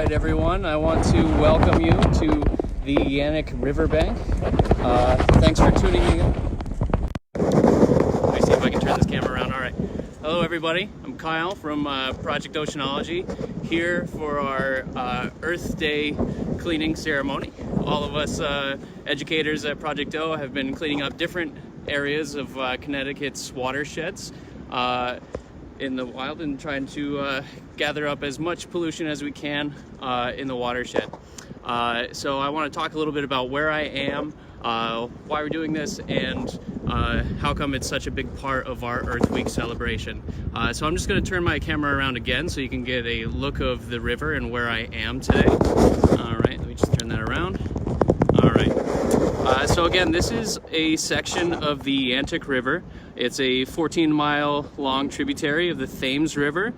right, everyone, I want to welcome you to the Yantic River bank. Thanks for tuning in. Let me see if I can turn this camera around. All right. Hello, everybody. I'm Kyle from Project Oceanology, here for our Earth Day cleaning ceremony. All of us educators at Project O have been cleaning up different areas of Connecticut's watersheds in the wild and trying to gather up as much pollution as we can in the watershed. So I want to talk a little bit about where I am, why we're doing this, and how come it's such a big part of our Earth Week celebration. So I'm just going to turn my camera around again so you can get a look of the river and where I am today. All right, let me just turn that around. All right. So again, this is a section of the Yantic River. It's a 14-mile long tributary of the Thames River.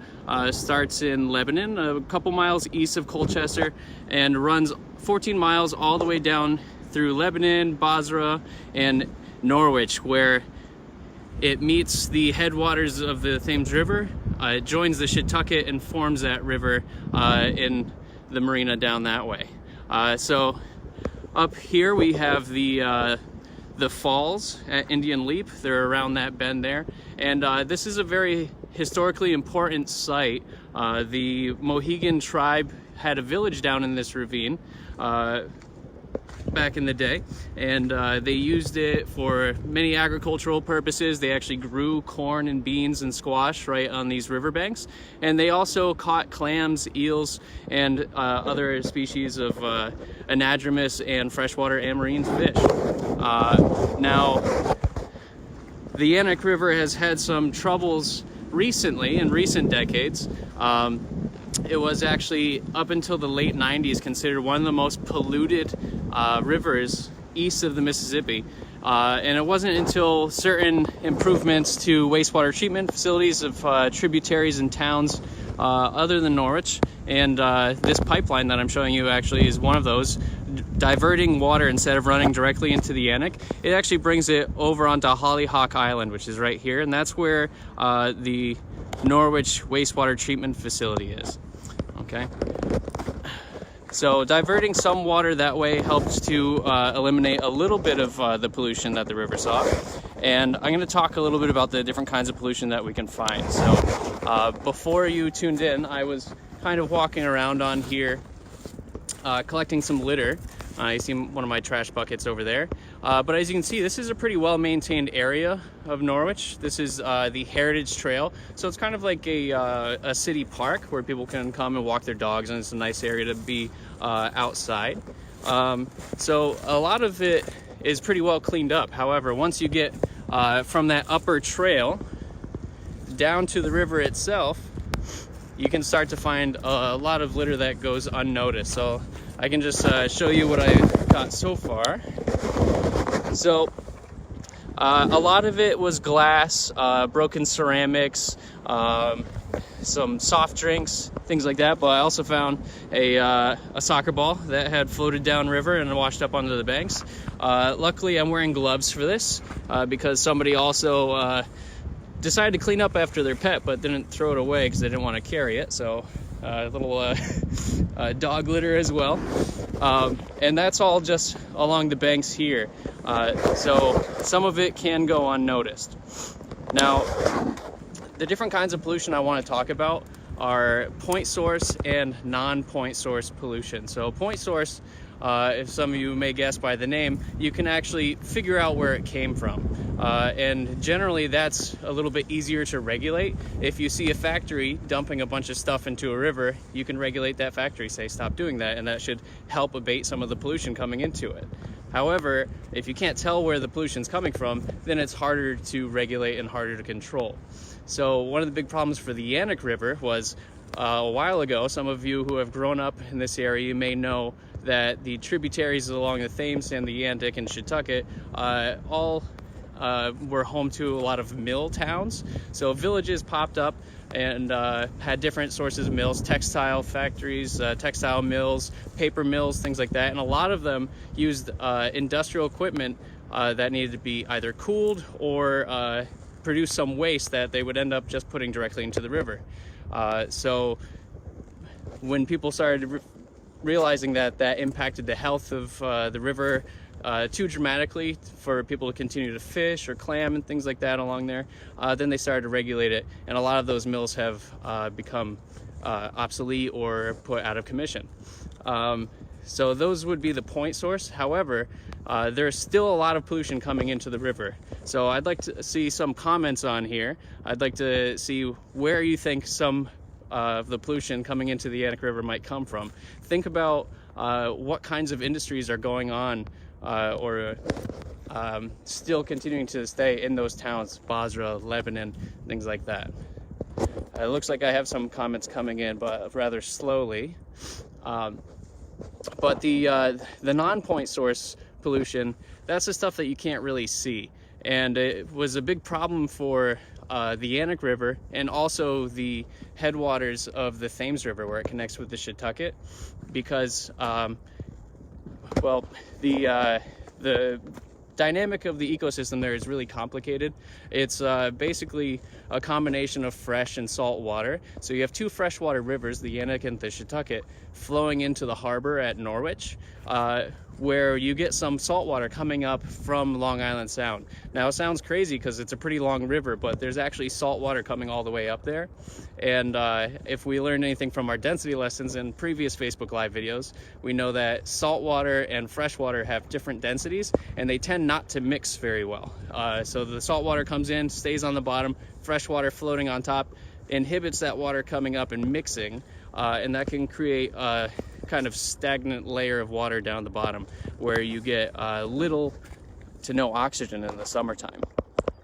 Starts in Lebanon, a couple miles east of Colchester, and runs 14 miles all the way down through Lebanon, Basra, and Norwich, where it meets the headwaters of the Thames River. It joins the Shetucket and forms that river in the marina down that way. So up here we have the falls at Indian Leap. They're around that bend there, and this is a very historically important site. The Mohegan tribe had a village down in this ravine back in the day, and they used it for many agricultural purposes. They actually grew corn and beans and squash right on these riverbanks, and they also caught clams, eels, and other species of anadromous and freshwater and marine fish. Now, the Yantic River has had some troubles recently, in recent decades. It was actually, up until the late 90s, considered one of the most polluted rivers east of the Mississippi. And it wasn't until certain improvements to wastewater treatment facilities of tributaries and towns other than Norwich, and this pipeline that I'm showing you actually is one of those, diverting water instead of running directly into the Yantic. It actually brings it over onto Hollyhock Island, which is right here, and that's where the Norwich wastewater treatment facility is. Okay, so diverting some water that way helps to eliminate a little bit of the pollution that the river saw. And I'm going to talk a little bit about the different kinds of pollution that we can find. So before you tuned in, I was kind of walking around on here collecting some litter. You see one of my trash buckets over there. But as you can see, this is a pretty well-maintained area of Norwich. This is the Heritage Trail. So it's kind of like a city park where people can come and walk their dogs, and it's a nice area to be outside. So a lot of it is pretty well cleaned up. However, once you get from that upper trail down to the river itself, you can start to find a lot of litter that goes unnoticed. So I can just show you what I got so far. So a lot of it was glass, broken ceramics, some soft drinks, things like that. But I also found a soccer ball that had floated down river and washed up onto the banks. Luckily, I'm wearing gloves for this because somebody also decided to clean up after their pet but didn't throw it away because they didn't want to carry it. So a little dog litter as well. And that's all just along the banks here. So some of it can go unnoticed. Now, the different kinds of pollution I want to talk about are point source and non-point source pollution. So point source, if some of you may guess by the name, you can actually figure out where it came from. And generally that's a little bit easier to regulate. If you see a factory dumping a bunch of stuff into a river, you can regulate that factory, say stop doing that, and that should help abate some of the pollution coming into it. However, if you can't tell where the pollution's coming from, then it's harder to regulate and harder to control. So one of the big problems for the Yantic River was a while ago, some of you who have grown up in this area may know that the tributaries along the Thames and the Yantic and Shetucket all were home to a lot of mill towns. So villages popped up and had different sources of mills, textile factories, textile mills, paper mills, things like that. And a lot of them used industrial equipment that needed to be either cooled or produce some waste that they would end up just putting directly into the river. So when people started realizing that that impacted the health of the river too dramatically for people to continue to fish or clam and things like that along there, then they started to regulate it, and a lot of those mills have become obsolete or put out of commission. So those would be the point source. However, there's still a lot of pollution coming into the river. So I'd like to see some comments on here. I'd like to see where you think some of the pollution coming into the Yantic River might come from. Think about what kinds of industries are going on or still continuing to stay in those towns, Basra, Lebanon, things like that. It looks like I have some comments coming in, but rather slowly. But the non-point source pollution, that's the stuff that you can't really see. And it was a big problem for the Yantic River and also the headwaters of the Thames River where it connects with the Shetucket, because well, the dynamic of the ecosystem there is really complicated. It's basically a combination of fresh and salt water. So you have two freshwater rivers, the Yantic and the Shetucket, flowing into the harbor at Norwich, where you get some salt water coming up from Long Island Sound. Now it sounds crazy because it's a pretty long river, but there's actually salt water coming all the way up there. And if we learned anything from our density lessons in previous Facebook Live videos, we know that salt water and fresh water have different densities, and they tend not to mix very well. So the salt water comes in, stays on the bottom, fresh water floating on top, inhibits that water coming up and mixing, and that can create a kind of stagnant layer of water down the bottom where you get little to no oxygen in the summertime.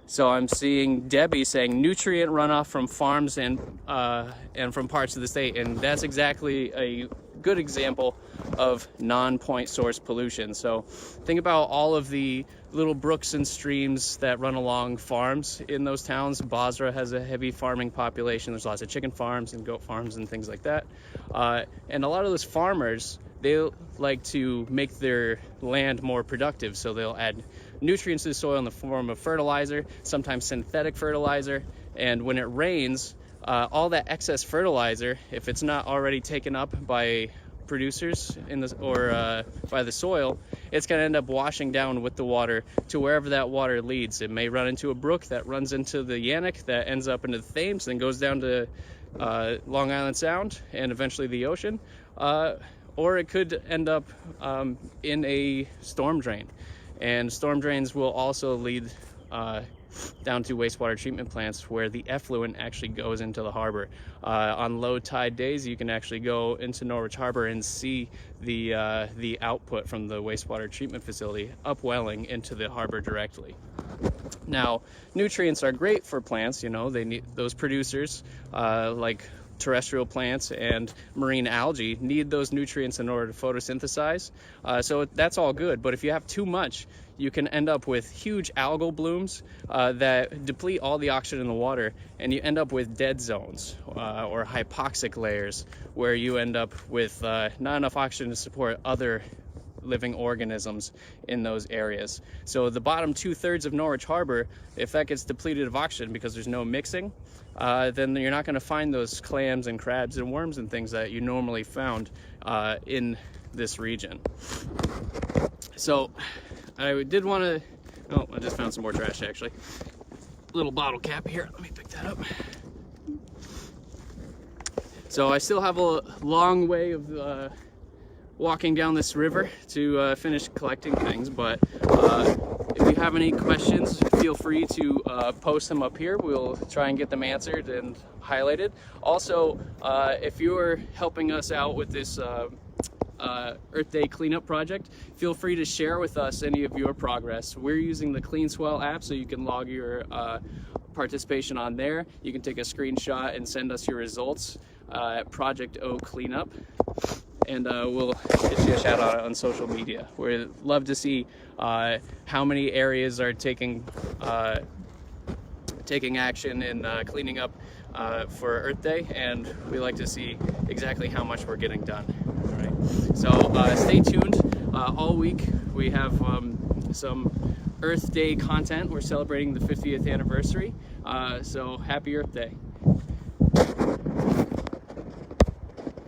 So I'm seeing Debbie saying nutrient runoff from farms and from parts of the state, and that's exactly a good example of non-point source pollution. So think about all of the little brooks and streams that run along farms in those towns. Basra has a heavy farming population. There's lots of chicken farms and goat farms and things like that. And a lot of those farmers, they like to make their land more productive. So they'll add nutrients to the soil in the form of fertilizer, sometimes synthetic fertilizer. And when it rains, all that excess fertilizer, if it's not already taken up by producers in the, or by the soil, it's going to end up washing down with the water to wherever that water leads. It may run into a brook that runs into the Yantic, that ends up into the Thames, then goes down to Long Island Sound and eventually the ocean, or it could end up in a storm drain. And storm drains will also lead down to wastewater treatment plants where the effluent actually goes into the harbor. On low tide days, you can actually go into Norwich Harbor and see the output from the wastewater treatment facility upwelling into the harbor directly. Now, nutrients are great for plants. You know, they need those producers like terrestrial plants and marine algae need those nutrients in order to photosynthesize. So that's all good. But if you have too much, you can end up with huge algal blooms that deplete all the oxygen in the water, and you end up with dead zones or hypoxic layers where you end up with not enough oxygen to support other living organisms in those areas. So the bottom 2/3 of Norwich Harbor, if that gets depleted of oxygen because there's no mixing, then you're not going to find those clams and crabs and worms and things that you normally found in this region. So I did want to, oh, I just found some more trash actually. Little bottle cap here, let me pick that up. So I still have a long way of walking down this river to finish collecting things, but if you have any questions, feel free to post them up here. We'll try and get them answered and highlighted. Also, if you're helping us out with this Earth Day cleanup project, feel free to share with us any of your progress. We're using the CleanSwell app, so you can log your participation on there. You can take a screenshot and send us your results at Project O Cleanup, and we'll get you a shout out on social media. We'd love to see how many areas are taking action in cleaning up for Earth Day, and we like to see exactly how much we're getting done. All right. So stay tuned. All week we have some Earth Day content. We're celebrating the 50th anniversary, so happy Earth Day.